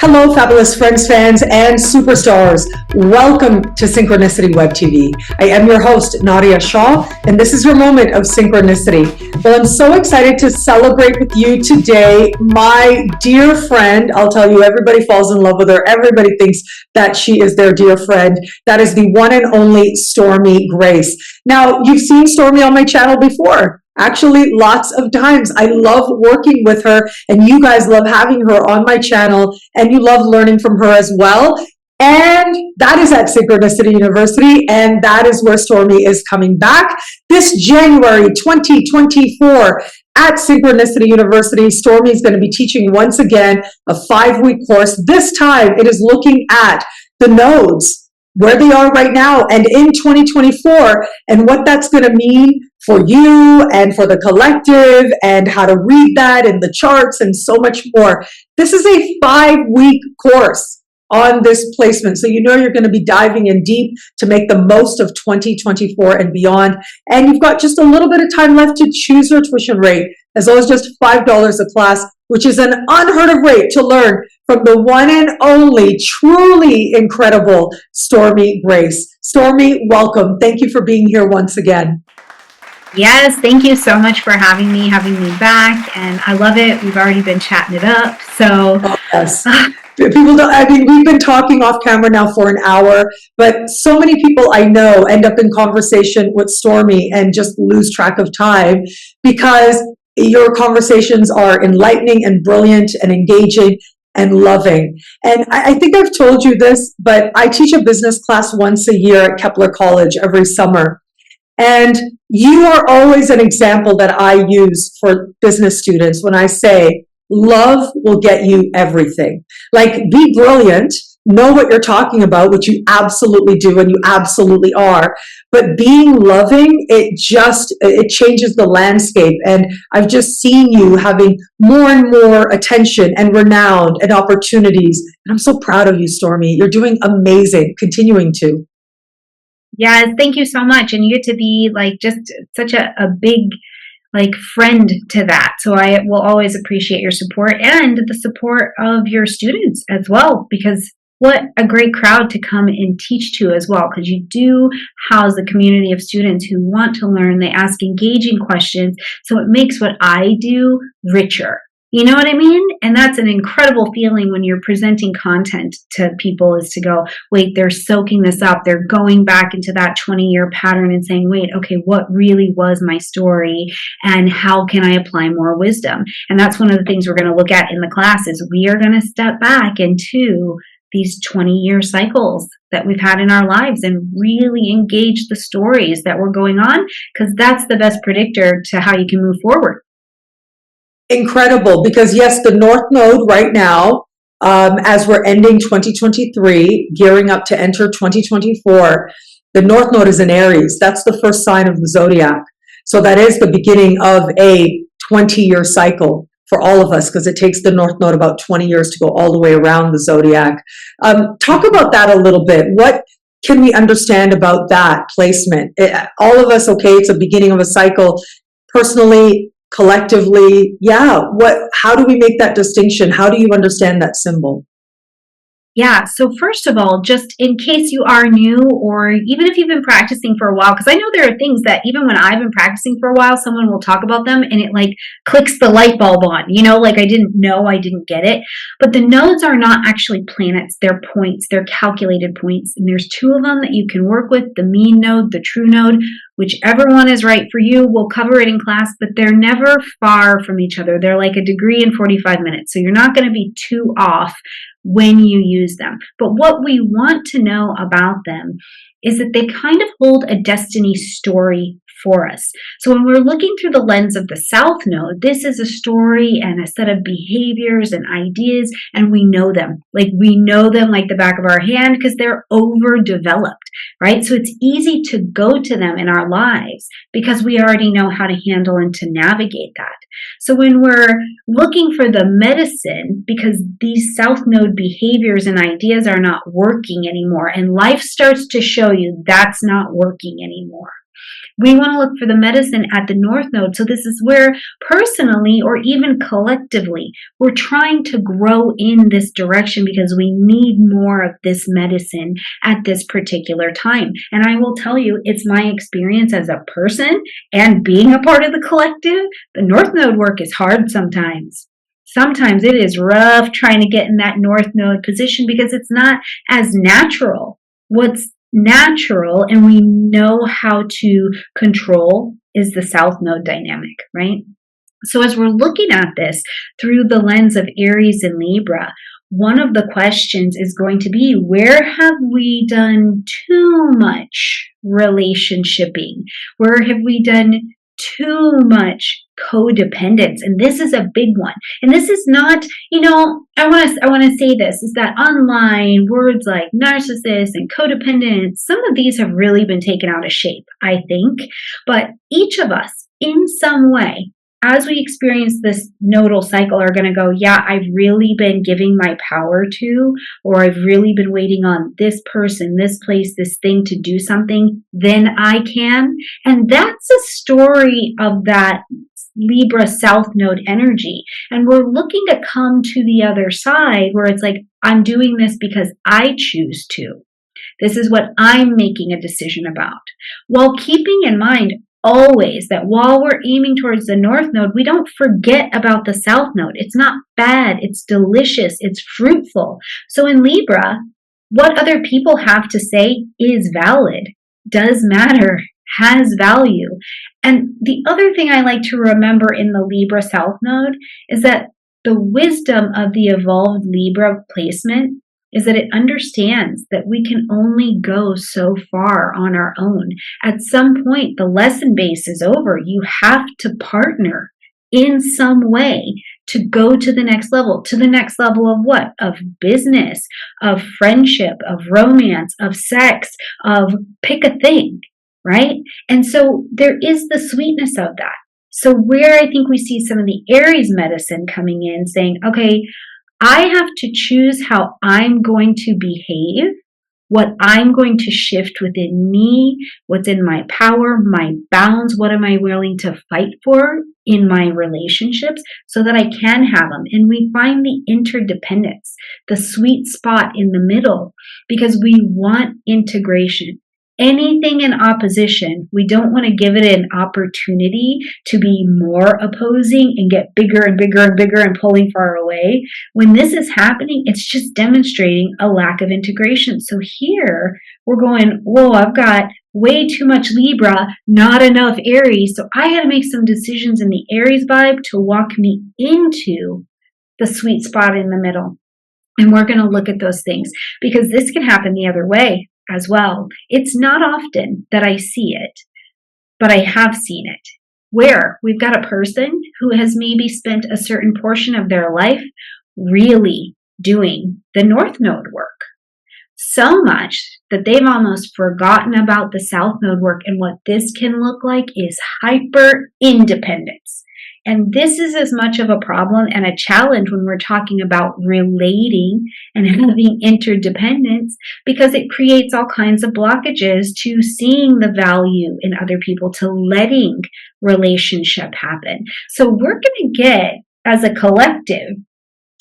Hello, fabulous friends, fans, and superstars. Welcome to Synchronicity Web TV. I am your host, Nadiya Shah, and this is your moment of synchronicity. Well, I'm so excited to celebrate with you today my dear friend. I'll tell you, everybody falls in love with her. Everybody thinks that she is their dear friend. That is the one and only Stormy Grace. Now, you've seen Stormy on my channel before. Actually, lots of times. I love working with her, and you guys love having her on my channel, and you love learning from her as well. And that is at Synchronicity University, and that is where Stormy is coming back this January 2024 at Synchronicity University. Stormy is going to be teaching once again a 5-week course. This time it is looking at the nodes, where they are right now and in 2024, and what that's going to mean for you and for the collective, and how to read that in the charts and so much more. This is a 5-week course on this placement, so you know you're going to be diving in deep to make the most of 2024 and beyond. And you've got just a little bit of time left to choose your tuition rate, as low as just $5 a class, which is an unheard of rate to learn from the one and only truly incredible Stormy Grace. Stormy, welcome. Thank you for being here once again. Yes, thank you so much for having me back, and I love it. We've already been chatting it up, so. Oh, yes. People don't, I mean, we've been talking off camera now for an hour, but so many people I know end up in conversation with Stormy and just lose track of time, because your conversations are enlightening and brilliant and engaging and loving. And I think I've told you this, but I teach a business class once a year at Kepler College every summer. And you are always an example that I use for business students when I say, love will get you everything. Like, be brilliant, know what you're talking about, which you absolutely do, and you absolutely are. But being loving, it changes the landscape. And I've just seen you having more and more attention and renown and opportunities. And I'm so proud of you, Stormy. You're doing amazing, continuing to. Yes, thank you so much. And you get to be like just such a big like friend to that. So I will always appreciate your support and the support of your students as well, because what a great crowd to come and teach to as well, because you do house a community of students who want to learn. They ask engaging questions. So it makes what I do richer. You know what I mean? And that's an incredible feeling when you're presenting content to people, is to go, wait, they're soaking this up. They're going back into that 20-year pattern and saying, wait, okay, what really was my story, and how can I apply more wisdom? And that's one of the things we're going to look at in the class, is we are going to step back into these 20-year cycles that we've had in our lives and really engage the stories that were going on, because that's the best predictor to how you can move forward. Incredible, because yes, the North Node right now, as we're ending 2023, gearing up to enter 2024, the North Node is in Aries. That's the first sign of the zodiac. So that is the beginning of a 20-year cycle for all of us, because it takes the North Node about 20 years to go all the way around the zodiac. Talk about that a little bit. What can we understand about that placement? All of us, okay, it's a beginning of a cycle. Personally, collectively, yeah, how do we make that distinction? How do you understand that symbol? Yeah, so first of all, just in case you are new, or even if you've been practicing for a while, because I know there are things that even when I've been practicing for a while, someone will talk about them and it like clicks the light bulb on, you know, like I didn't know, I didn't get it. But the nodes are not actually planets, they're points, they're calculated points. And there's 2 of them that you can work with, the mean node, the true node. Whichever one is right for you, we'll cover it in class, but they're never far from each other. They're like a degree in 45 minutes. So you're not going to be too off when you use them. But what we want to know about them is that they kind of hold a destiny story for us. So when we're looking through the lens of the South Node, this is a story and a set of behaviors and ideas, and we know them. Like, we know them like the back of our hand because they're overdeveloped, right? So it's easy to go to them in our lives because we already know how to handle and to navigate that. So when we're looking for the medicine, because these South Node behaviors and ideas are not working anymore, and life starts to show you that's not working anymore, We want to look for the medicine at the North Node. So this is where personally or even collectively, we're trying to grow in this direction because we need more of this medicine at this particular time. And I will tell you, it's my experience as a person and being a part of the collective, the North Node work is hard sometimes. Sometimes it is rough trying to get in that North Node position because it's not as natural. What's natural and we know how to control is the South Node dynamic, right? So as we're looking at this through the lens of Aries and Libra, one of the questions is going to be, where have we done too much relationshiping? Where have we done too much codependence? And this is a big one. And this is not, I want to say this, is that online words like narcissist and codependent, some of these have really been taken out of shape, I think. But each of us, in some way, as we experience this nodal cycle, are going to go, yeah, I've really been giving my power to, or I've really been waiting on this person, this place, this thing to do something, then I can. And that's a story of that Libra South Node energy. And we're looking to come to the other side where it's like, I'm doing this because I choose to. This is what I'm making a decision about. While keeping in mind always that while we're aiming towards the North Node, we don't forget about the South Node. It's not bad. It's delicious. It's fruitful. So in Libra, what other people have to say is valid, does matter, has value. And the other thing I like to remember in the Libra South Node is that the wisdom of the evolved Libra placement is that it understands that we can only go so far on our own. At some point, the lesson base is over. You have to partner in some way to go to the next level. To the next level of what? Of business, of friendship, of romance, of sex, of pick a thing, right? And so there is the sweetness of that. So where I think we see some of the Aries medicine coming in saying, okay, I have to choose how I'm going to behave, what I'm going to shift within me, what's in my power, my bounds, what am I willing to fight for in my relationships so that I can have them. And we find the interdependence, the sweet spot in the middle, because we want integration. Anything in opposition, we don't want to give it an opportunity to be more opposing and get bigger and bigger and bigger and pulling far away. When this is happening, it's just demonstrating a lack of integration. So here we're going, whoa, I've got way too much Libra, not enough Aries. So I had to make some decisions in the Aries vibe to walk me into the sweet spot in the middle. And we're going to look at those things because this can happen the other way as well. It's not often that I see it, but I have seen it, where we've got a person who has maybe spent a certain portion of their life really doing the North Node work. So much that they've almost forgotten about the South Node work, and what this can look like is hyper independence. And this is as much of a problem and a challenge when we're talking about relating and having interdependence, because it creates all kinds of blockages to seeing the value in other people, to letting relationship happen. So we're going to get, as a collective,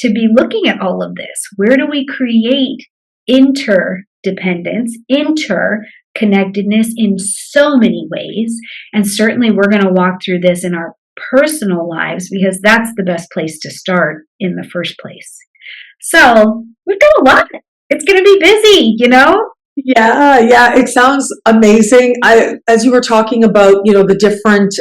to be looking at all of this. Where do we create interdependence, interconnectedness in so many ways? And certainly we're going to walk through this in our personal lives, because that's the best place to start in the first place. So we've got a lot. It's going to be busy, Yeah, it sounds amazing. As you were talking about, the different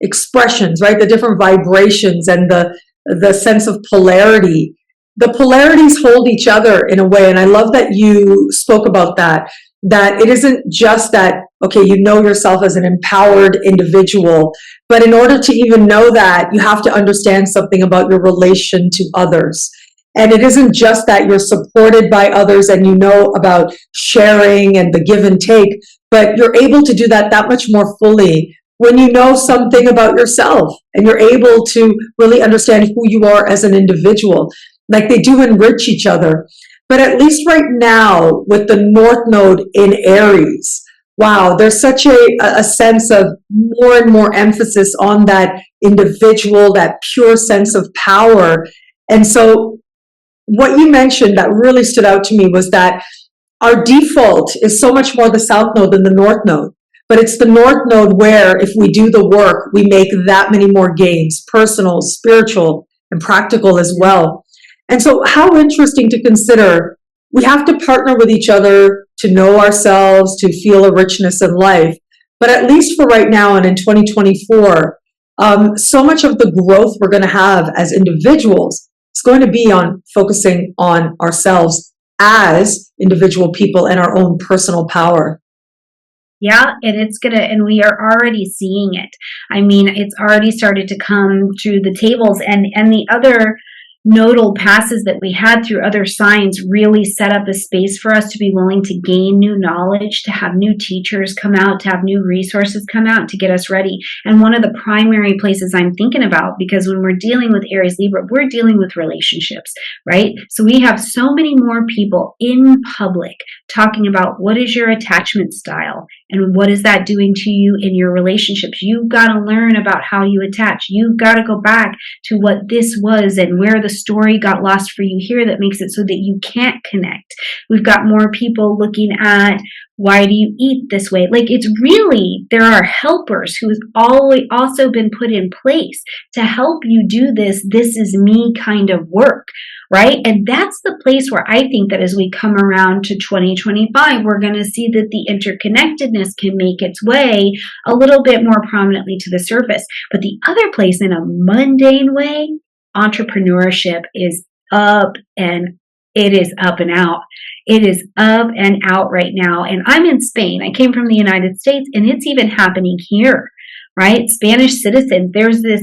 expressions, right? The different vibrations and the sense of polarity. The polarities hold each other in a way, and I love that you spoke about that it isn't just that, okay, you know yourself as an empowered individual, but in order to even know that, you have to understand something about your relation to others. And it isn't just that you're supported by others and you know about sharing and the give and take, but you're able to do that much more fully when you know something about yourself and you're able to really understand who you are as an individual. Like, they do enrich each other. But at least right now, with the North Node in Aries, wow, there's such a sense of more and more emphasis on that individual, that pure sense of power. And so what you mentioned that really stood out to me was that our default is so much more the south node than the north node. But it's the north node where, if we do the work, we make that many more gains, personal, spiritual, and practical as well. And so, how interesting to consider. We have to partner with each other to know ourselves, to feel a richness in life. But at least for right now and in 2024, so much of the growth we're going to have as individuals is going to be on focusing on ourselves as individual people and our own personal power. Yeah, and we are already seeing it. I mean, it's already started to come through the tables, and the other nodal passes that we had through other signs really set up a space for us to be willing to gain new knowledge, to have new teachers come out, to have new resources come out to get us ready. And one of the primary places I'm thinking about, because when we're dealing with Aries Libra, we're dealing with relationships, right? So we have so many more people in public talking about what is your attachment style and what is that doing to you in your relationships. You've got to learn about how you attach. You've got to go back to what this was and where the story got lost for you here that makes it so that you can't connect. We've got more people looking at, why do you eat this way? Like, it's really, there are helpers who's always also been put in place to help you do this is me kind of work, right? And that's the place where I think that as we come around to 2025, we're going to see that the interconnectedness can make its way a little bit more prominently to the surface. But the other place, in a mundane way, entrepreneurship is up, and it is up and out. It is up and out right now. And I'm in Spain. I came from the United States, and it's even happening here, right? Spanish citizens, there's this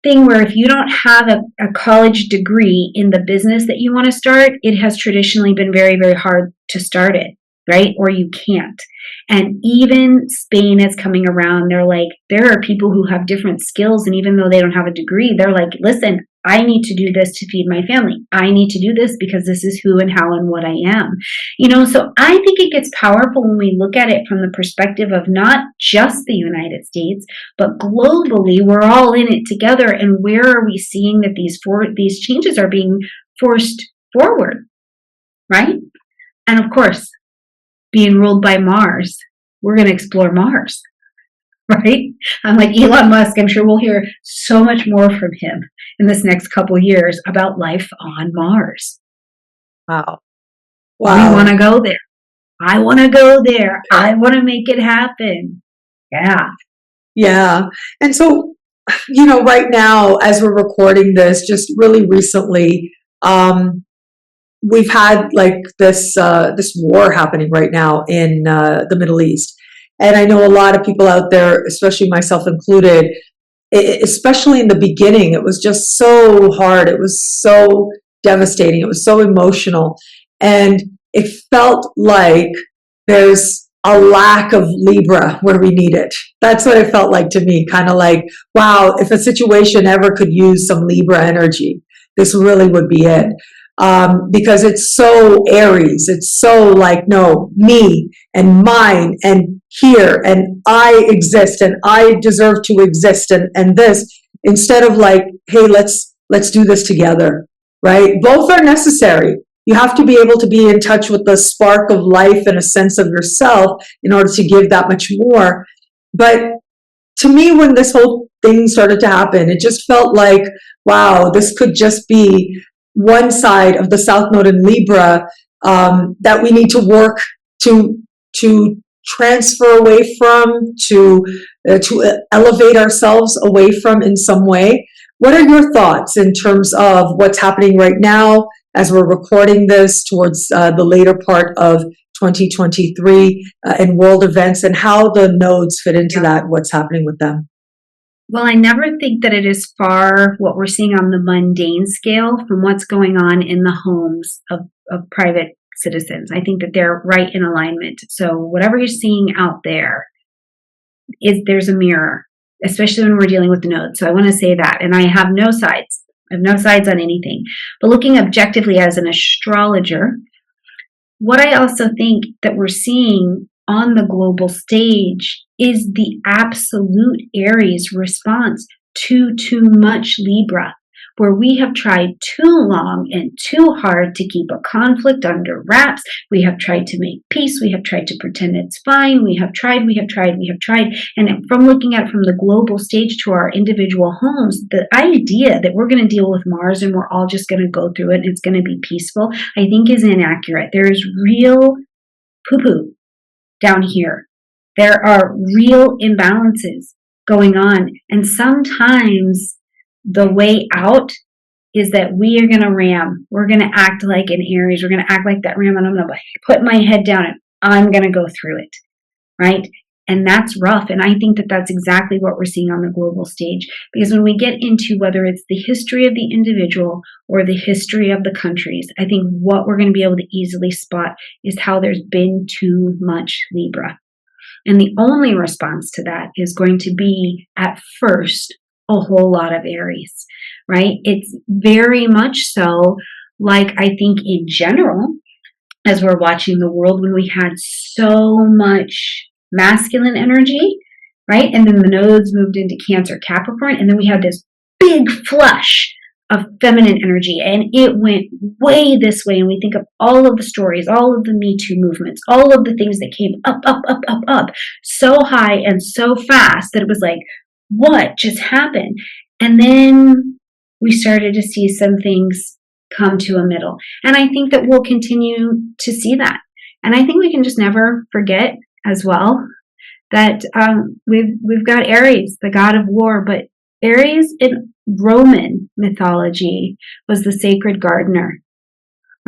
thing where if you don't have a college degree in the business that you want to start, it has traditionally been very, very hard to start it, right? Or you can't. And even Spain is coming around. They're like, there are people who have different skills, and even though they don't have a degree, they're like, listen, I need to do this to feed my family. I need to do this because this is who and how and what I am. So I think it gets powerful when we look at it from the perspective of not just the United States, but globally, we're all in it together. And where are we seeing that these changes are being forced forward, right? And of course, being ruled by Mars, we're going to explore Mars. Right? I'm like Elon Musk. I'm sure we'll hear so much more from him in this next couple of years about life on Mars. Wow. We want to go there. I want to go there. I want to make it happen. Yeah. Yeah. And so, right now, as we're recording this, just really recently, we've had like this war happening right now in the Middle East. And I know a lot of people out there, especially myself included, especially in the beginning, it was just so hard. It was so devastating. It was so emotional. And it felt like there's a lack of Libra where we need it. That's what it felt like to me. Kind of like, wow, if a situation ever could use some Libra energy, this really would be it. Because it's so Aries. It's so like, no, me and mine and here and I exist and I deserve to exist and this, instead of like, hey, let's do this together, right? Both are necessary. You have to be able to be in touch with the spark of life and a sense of yourself in order to give that much more. But to me, when this whole thing started to happen, it just felt like, wow, this could just be one side of the South Node in Libra that we need to work to transfer away from, to elevate ourselves away from in some way. What are your thoughts in terms of what's happening right now as we're recording this towards the later part of 2023 and world events, and how the nodes fit into that, what's happening with them? Well, I never think that it is far what we're seeing on the mundane scale from what's going on in the homes of private citizens. I think that they're right in alignment. So whatever you're seeing out there, there's a mirror, especially when we're dealing with the nodes. So I want to say that. And I have no sides. I have no sides on anything. But looking objectively as an astrologer, what I also think that we're seeing on the global stage is the absolute Aries response to too much Libra, where we have tried too long and too hard to keep a conflict under wraps. We have tried to make peace. We have tried to pretend it's fine. We have tried. And from looking at it from the global stage to our individual homes, the idea that we're going to deal with Mars and we're all just going to go through it and it's going to be peaceful, I think is inaccurate. There is real poo-poo down here. There are real imbalances going on. And sometimes the way out is that we are going to ram. We're going to act like an Aries. We're going to act like that ram, and I'm going to put my head down and I'm going to go through it, right? And that's rough. And I think that that's exactly what we're seeing on the global stage. Because when we get into whether it's the history of the individual or the history of the countries, I think what we're going to be able to easily spot is how there's been too much Libra. And the only response to that is going to be, at first, a whole lot of Aries, right? It's very much so, like I think in general, as we're watching the world, when we had so much masculine energy, right? And then the nodes moved into Cancer, Capricorn, and then we had this big flush of feminine energy, and it went way this way. And we think of all of the stories, all of the Me Too movements, all of the things that came up, so high and so fast that it was like, what just happened? And then we started to see some things come to a middle. And I think that we'll continue to see that. And I think we can just never forget as well that we've got Aries, the god of war, but Aries in Roman mythology was the sacred gardener,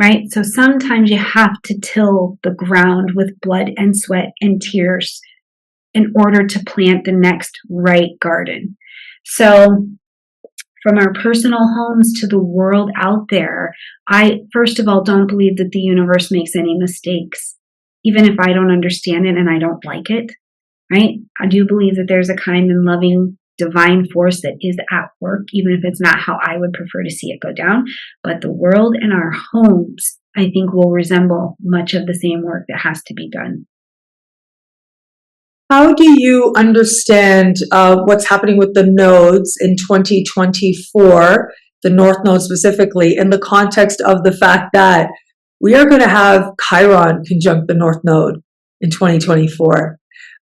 right? So sometimes you have to till the ground with blood and sweat and tears in order to plant the next right garden. So from our personal homes to the world out there, I, first of all, don't believe that the universe makes any mistakes, even if I don't understand it and I don't like it, right? I do believe that there's a kind and loving divine force that is at work, even if it's not how I would prefer to see it go down. But the world and our homes, I think, will resemble much of the same work that has to be done. How do you understand what's happening with the nodes in 2024, the North Node specifically, in the context of the fact that we are going to have Chiron conjunct the North Node in 2024?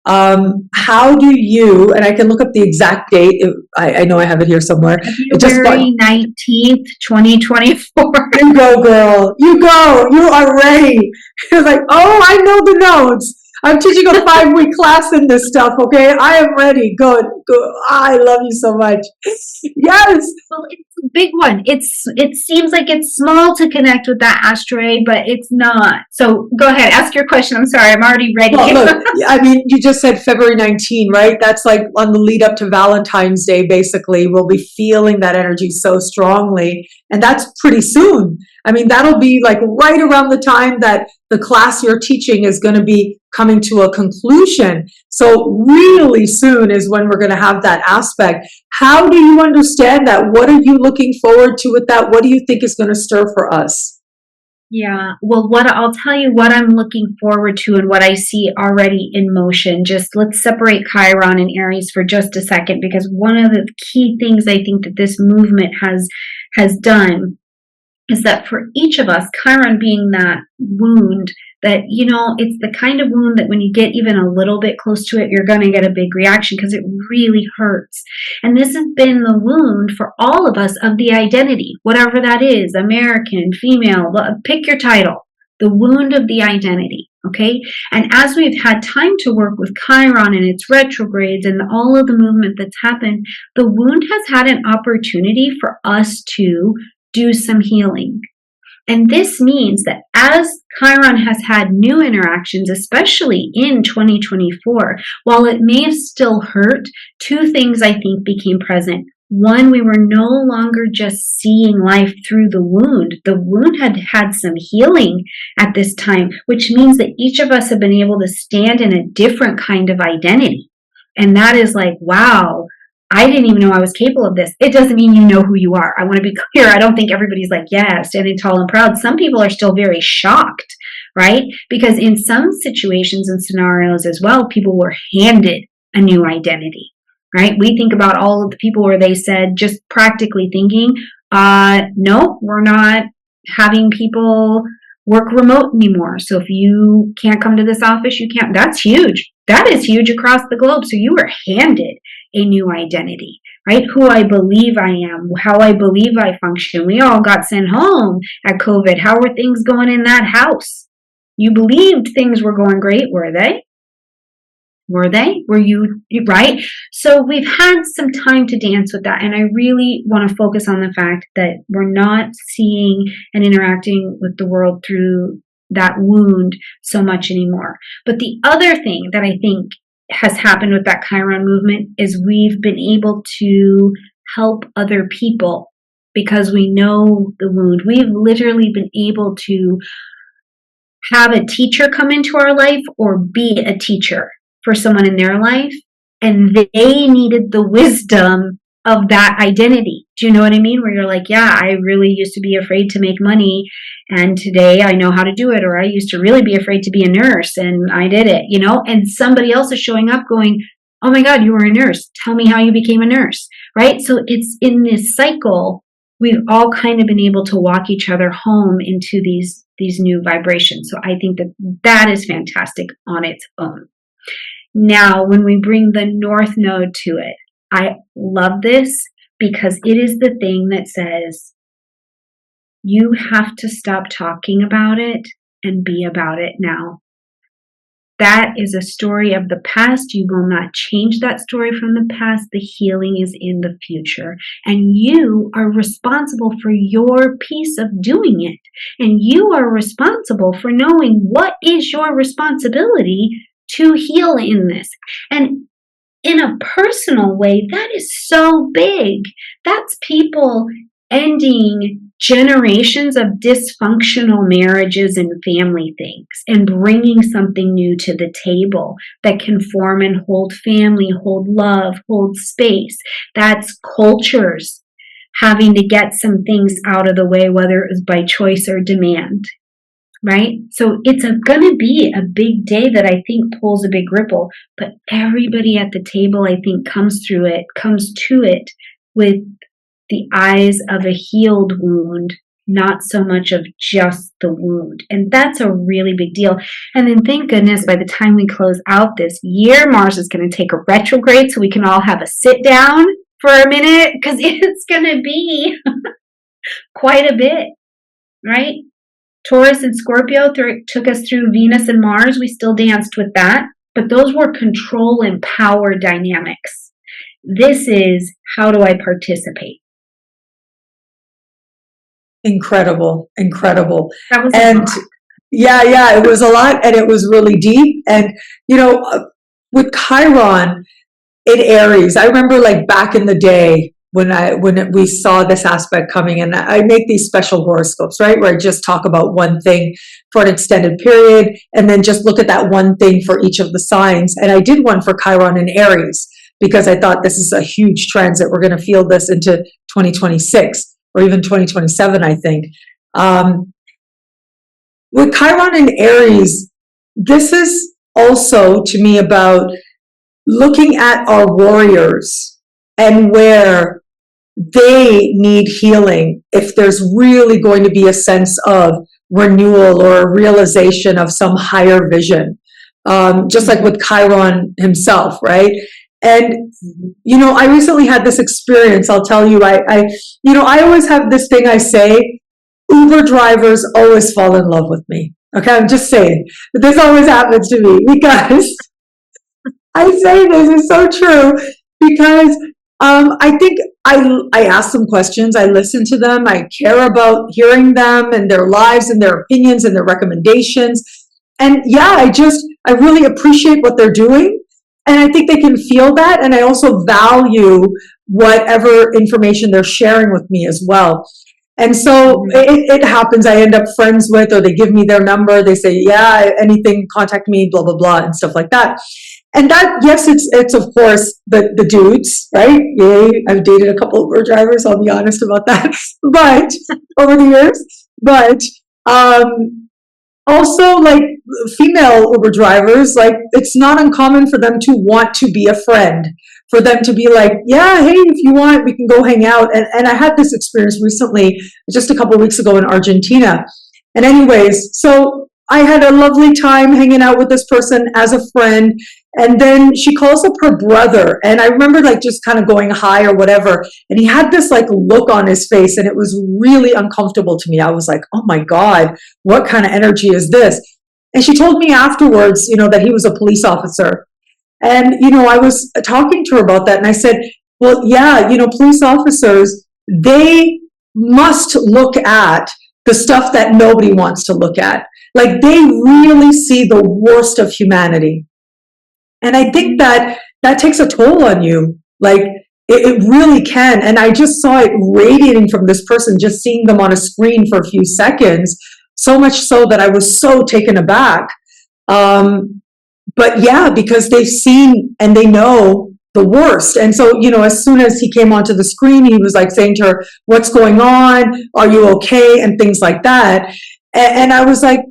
How do you, and I can look up the exact date, I know I have it here somewhere. February 19th, 2024. You go, girl. You go. You are ready. You're like, oh, I know the nodes. I'm teaching a 5-week class in this stuff, okay? I am ready. Good. I love you so much. Yes. Well, it's a big one. It seems like it's small to connect with that asteroid, but it's not. So go ahead, ask your question. I'm sorry, I'm already ready. Well, look, I mean, you just said February 19, right? That's like on the lead up to Valentine's Day, basically. We'll be feeling that energy so strongly. And that's pretty soon. I mean, that'll be like right around the time that the class you're teaching is going to be coming to a conclusion. So really soon is when we're going to have that aspect. How do you understand that? What are you looking forward to with that? What do you think is going to stir for us? Yeah, well, I'll tell you what I'm looking forward to and what I see already in motion. Just let's separate Chiron and Aries for just a second, because one of the key things I think that this movement has done is that for each of us, Chiron being that wound that, you know, it's the kind of wound that when you get even a little bit close to it, you're going to get a big reaction because it really hurts. And this has been the wound for all of us of the identity, whatever that is, American, female, pick your title, the wound of the identity. Okay. And as we've had time to work with Chiron and its retrogrades and all of the movement that's happened, the wound has had an opportunity for us to do some healing. And this means that as Chiron has had new interactions, especially in 2024, while it may have still hurt, two things I think became present. One, we were no longer just seeing life through the wound. The wound had had some healing at this time, which means that each of us have been able to stand in a different kind of identity. And that is like, wow, I didn't even know I was capable of this. It doesn't mean you know who you are. I want to be clear. I don't think everybody's like, yeah, standing tall and proud. Some people are still very shocked right? Because in some situations and scenarios as well, people were handed a new identity, right? We think about all of the people where they said, just practically thinking, no, we're not having people work remote anymore. So if you can't come to this office, you can't. That's huge. That is huge across the globe. So you were handed a new identity, right? Who I believe I am, how I believe I function. We all got sent home at COVID. How were things going in that house? You believed things were going great, were they? Were they? Were you, right? So we've had some time to dance with that. And I really want to focus on the fact that we're not seeing and interacting with the world through that wound so much anymore. But the other thing that I think has happened with that Chiron movement is we've been able to help other people because we know the wound. We've literally been able to have a teacher come into our life or be a teacher for someone in their life, and they needed the wisdom of that identity. Do you know what I mean? Where you're like, yeah, I really used to be afraid to make money, and today I know how to do it. Or I used to really be afraid to be a nurse, and I did it, you know? And somebody else is showing up going, oh my God, you were a nurse. Tell me how you became a nurse, right? So it's in this cycle, we've all kind of been able to walk each other home into these new vibrations. So I think that is fantastic on its own. Now, when we bring the North Node to it, I love this because it is the thing that says you have to stop talking about it and be about it now. That is a story of the past. You will not change that story from the past. The healing is in the future. And you are responsible for your piece of doing it. And you are responsible for knowing what is your responsibility to heal in this. And in a personal way, that is so big. That's people ending generations of dysfunctional marriages and family things and bringing something new to the table that can form and hold family, hold love, hold space. That's cultures having to get some things out of the way, whether it was by choice or demand. Right? So it's going to be a big day that I think pulls a big ripple, but everybody at the table, I think, comes to it with the eyes of a healed wound, not so much of just the wound. And that's a really big deal. And then thank goodness by the time we close out this year, Mars is going to take a retrograde so we can all have a sit down for a minute because it's going to be quite a bit, right? Taurus and Scorpio took us through Venus and Mars. We still danced with that, but those were control and power dynamics. This is how do I participate? Incredible. That was and a lot. yeah, it was a lot, and it was really deep. And with Chiron in Aries, I remember like back in the day when we saw this aspect coming, and I make these special horoscopes, right, where I just talk about one thing for an extended period and then just look at that one thing for each of the signs. And I did one for Chiron in Aries because I thought this is a huge transit. We're going to feel this into 2026 or even 2027, I think. With Chiron in Aries, this is also to me about looking at our warriors and where they need healing if there's really going to be a sense of renewal or a realization of some higher vision, just like with Chiron himself, right? And I recently had this experience. I'll tell you, I always have this thing I say: Uber drivers always fall in love with me. Okay, I'm just saying, but this always happens to me because I say this is so true because I think I ask them questions, I listen to them, I care about hearing them and their lives and their opinions and their recommendations. And yeah, I really appreciate what they're doing. And I think they can feel that. And I also value whatever information they're sharing with me as well. And so it happens, I end up friends with, or they give me their number, they say, yeah, anything, contact me, blah, blah, blah, and stuff like that. And that, yes, it's of course the dudes, right? Yay, I've dated a couple of Uber drivers, I'll be honest about that, but over the years, but also, like, female Uber drivers, like, it's not uncommon for them to want to be a friend, for them to be like, yeah, hey, if you want, we can go hang out. And I had this experience recently, just a couple of weeks ago in Argentina. And anyways, so I had a lovely time hanging out with this person as a friend. And then she calls up her brother. And I remember like just kind of going hi or whatever. And he had this like look on his face, and it was really uncomfortable to me. I was like, oh my God, what kind of energy is this? And she told me afterwards, that he was a police officer. And, I was talking to her about that. And I said, well, yeah, police officers, they must look at the stuff that nobody wants to look at. Like, they really see the worst of humanity. And I think that takes a toll on you. Like, it really can. And I just saw it radiating from this person, just seeing them on a screen for a few seconds, so much so that I was so taken aback. But yeah, because they've seen and they know the worst. And so, as soon as he came onto the screen, he was like saying to her, what's going on? Are you okay? And things like that. And I was like,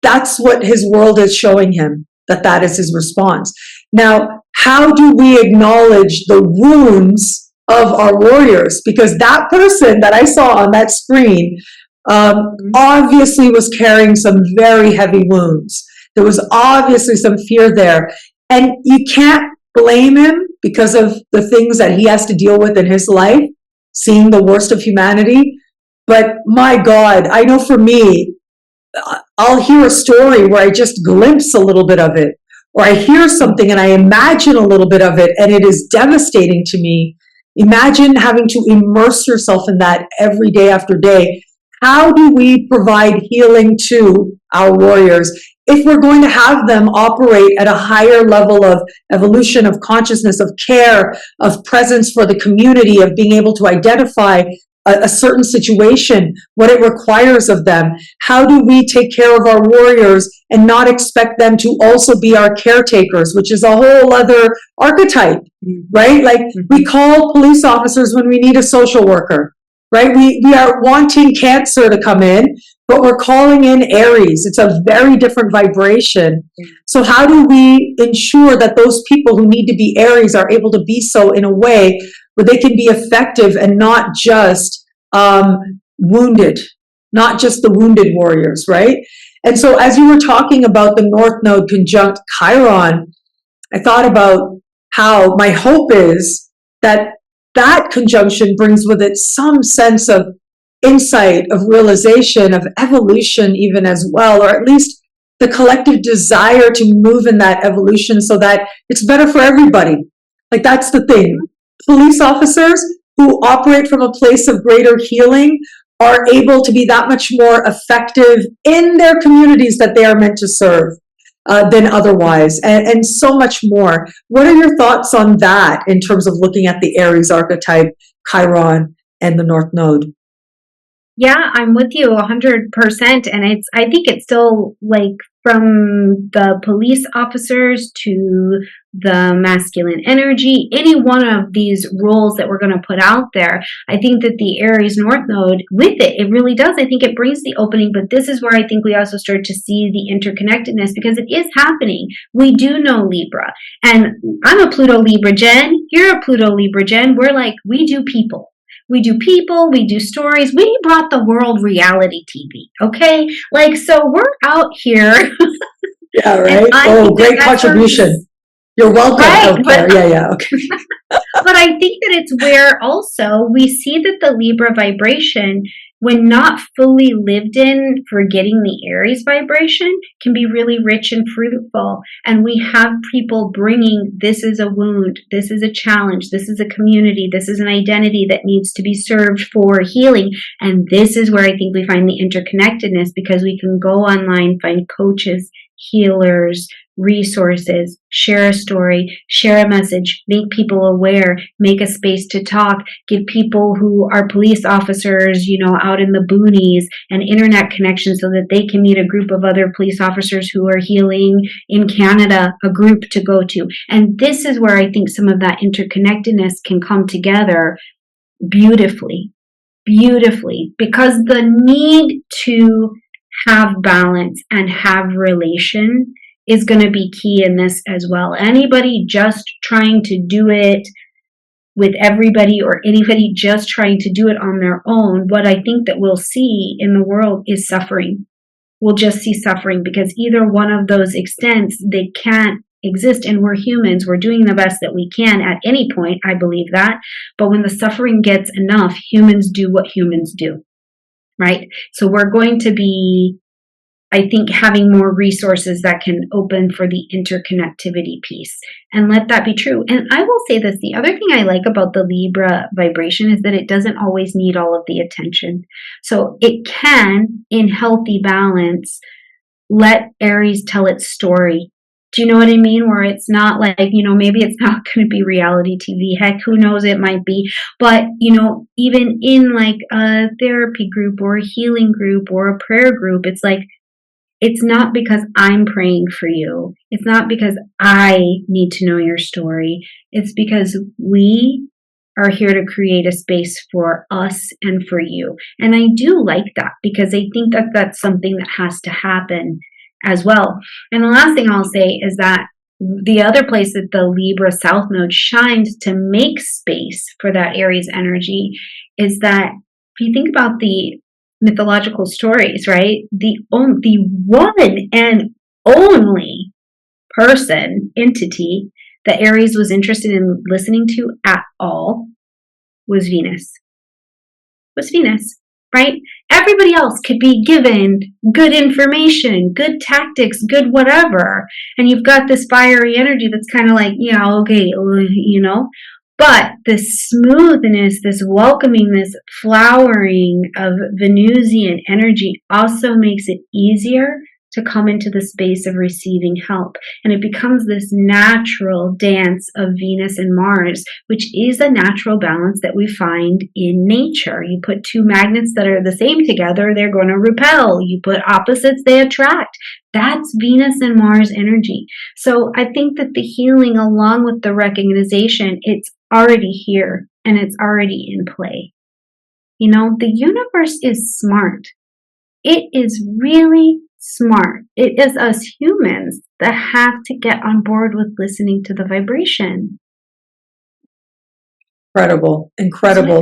that's what his world is showing him, that is his response. Now, how do we acknowledge the wounds of our warriors? Because that person that I saw on that screen obviously was carrying some very heavy wounds. There was obviously some fear there. And you can't blame him because of the things that he has to deal with in his life, seeing the worst of humanity. But my God, I know for me, I'll hear a story where I just glimpse a little bit of it, or I hear something and I imagine a little bit of it, and it is devastating to me. Imagine having to immerse yourself in that every day after day. How do we provide healing to our warriors if we're going to have them operate at a higher level of evolution, of consciousness, of care, of presence for the community, of being able to identify a certain situation, what it requires of them? How do we take care of our warriors and not expect them to also be our caretakers, which is a whole other archetype, right? Like, we call police officers when we need a social worker, right? We are wanting Cancer to come in, but we're calling in Aries. It's a very different vibration. So how do we ensure that those people who need to be Aries are able to be so in a way where they can be effective and not just wounded, not just the wounded warriors, right? And so as you were talking about the North Node conjunct Chiron, I thought about how my hope is that conjunction brings with it some sense of insight, of realization, of evolution even as well, or at least the collective desire to move in that evolution so that it's better for everybody. Like, that's the thing. Police officers who operate from a place of greater healing are able to be that much more effective in their communities that they are meant to serve than otherwise, and so much more. What are your thoughts on that in terms of looking at the Aries archetype, Chiron, and the North Node? Yeah, I'm with you 100%. And I think it's still like from the police officers to the masculine energy, any one of these roles that we're going to put out there. I think that the Aries North Node with it really does. I think it brings the opening, but this is where I think we also start to see the interconnectedness, because it is happening. We do know Libra, and I'm a Pluto Libra Gen. You're a Pluto Libra Gen. We're like, we do people. We do people, we do stories. We brought the world reality TV, okay? Like, so we're out here. Yeah, right? Oh, great contribution. You're welcome. Right, but, yeah, okay. But I think that it's where also we see that the Libra vibration, when not fully lived in, forgetting the Aries vibration, can be really rich and fruitful. And we have people bringing, this is a wound, this is a challenge, this is a community, this is an identity that needs to be served for healing. And this is where I think we find the interconnectedness, because we can go online, find coaches, healers, resources, share a story, share a message, make people aware, make a space to talk, give people who are police officers, out in the boonies, an internet connection so that they can meet a group of other police officers who are healing in Canada, a group to go to. And this is where I think some of that interconnectedness can come together beautifully, because the need to have balance and have relation is going to be key in this as well. Anybody just trying to do it with everybody, or anybody just trying to do it on their own, what I think that we'll see in the world is suffering. We'll just see suffering, because either one of those extents, they can't exist. And we're humans. We're doing the best that we can at any point. I believe that. But when the suffering gets enough, humans do what humans do, right? So we're going to be, I think, having more resources that can open for the interconnectivity piece, and let that be true. And I will say this, the other thing I like about the Libra vibration is that it doesn't always need all of the attention. So it can, in healthy balance, let Aries tell its story. Do you know what I mean? Where it's not like, maybe it's not going to be reality TV. Heck, who knows, it might be. But, even in like a therapy group or a healing group or a prayer group, it's like, it's not because I'm praying for you. It's not because I need to know your story. It's because we are here to create a space for us and for you. And I do like that, because I think that that's something that has to happen as well. And the last thing I'll say is that the other place that the Libra South Node shines to make space for that Aries energy is that if you think about the mythological stories, right? The one and only entity that Aries was interested in listening to at all was Venus. Right? Everybody else could be given good information, good tactics, good whatever. And you've got this fiery energy that's kind of like, yeah, okay, But this smoothness, this welcoming, this flowering of Venusian energy also makes it easier to come into the space of receiving help. And it becomes this natural dance of Venus and Mars, which is a natural balance that we find in nature. You put two magnets that are the same together, they're going to repel. You put opposites, they attract. That's Venus and Mars energy. So I think that the healing, along with the recognition, it's already here and it's already in play. The universe is smart. It is really smart. It is us humans that have to get on board with listening to the vibration. Incredible.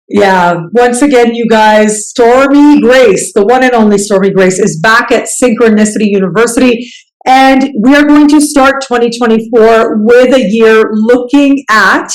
Yeah, once again, you guys, Stormy Grace, the one and only Stormy Grace, is back at Synchronicity University. And we are going to start 2024 with a year looking at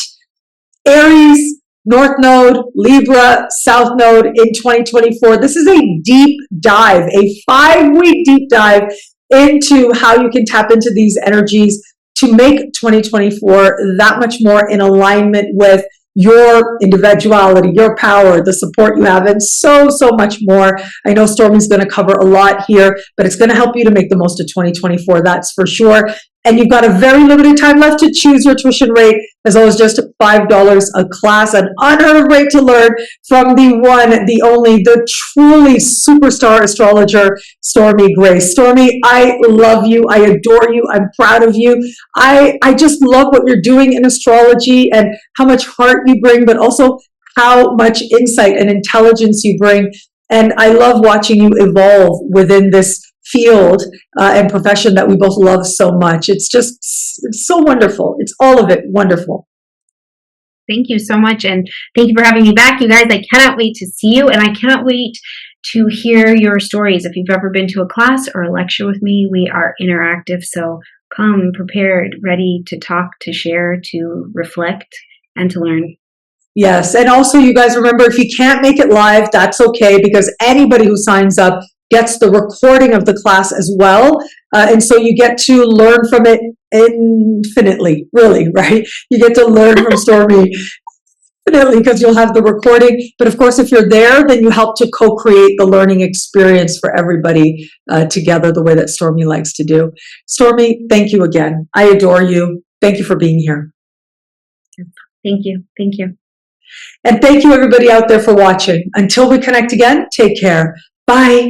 Aries, North Node, Libra, South Node in 2024. This is a deep dive, a 5-week deep dive into how you can tap into these energies to make 2024 that much more in alignment with your individuality, your power, the support you have, and so much more. I know Stormy's going to cover a lot here, but it's going to help you to make the most of 2024, that's for sure. And you've got a very limited time left to choose your tuition rate, as always, just $5 a class, an unheard of rate to learn from the one, the only, the truly superstar astrologer, Stormy Grace. Stormy, I love you. I adore you. I'm proud of you. I just love what you're doing in astrology and how much heart you bring, but also how much insight and intelligence you bring. And I love watching you evolve within this field and profession that we both love so much. It's so wonderful. It's all of it wonderful. Thank you so much. And thank you for having me back, you guys. I cannot wait to see you, and I cannot wait to hear your stories. If you've ever been to a class or a lecture with me, we are interactive. So come prepared, ready to talk, to share, to reflect, and to learn. Yes. And also, you guys, remember, if you can't make it live, that's okay, because anybody who signs up gets the recording of the class as well. And so you get to learn from it infinitely, really, right? You get to learn from Stormy infinitely because you'll have the recording. But of course, if you're there, then you help to co-create the learning experience for everybody together, the way that Stormy likes to do. Stormy, thank you again. I adore you. Thank you for being here. Thank you. Thank you. And thank you, everybody out there, for watching. Until we connect again, take care. Bye.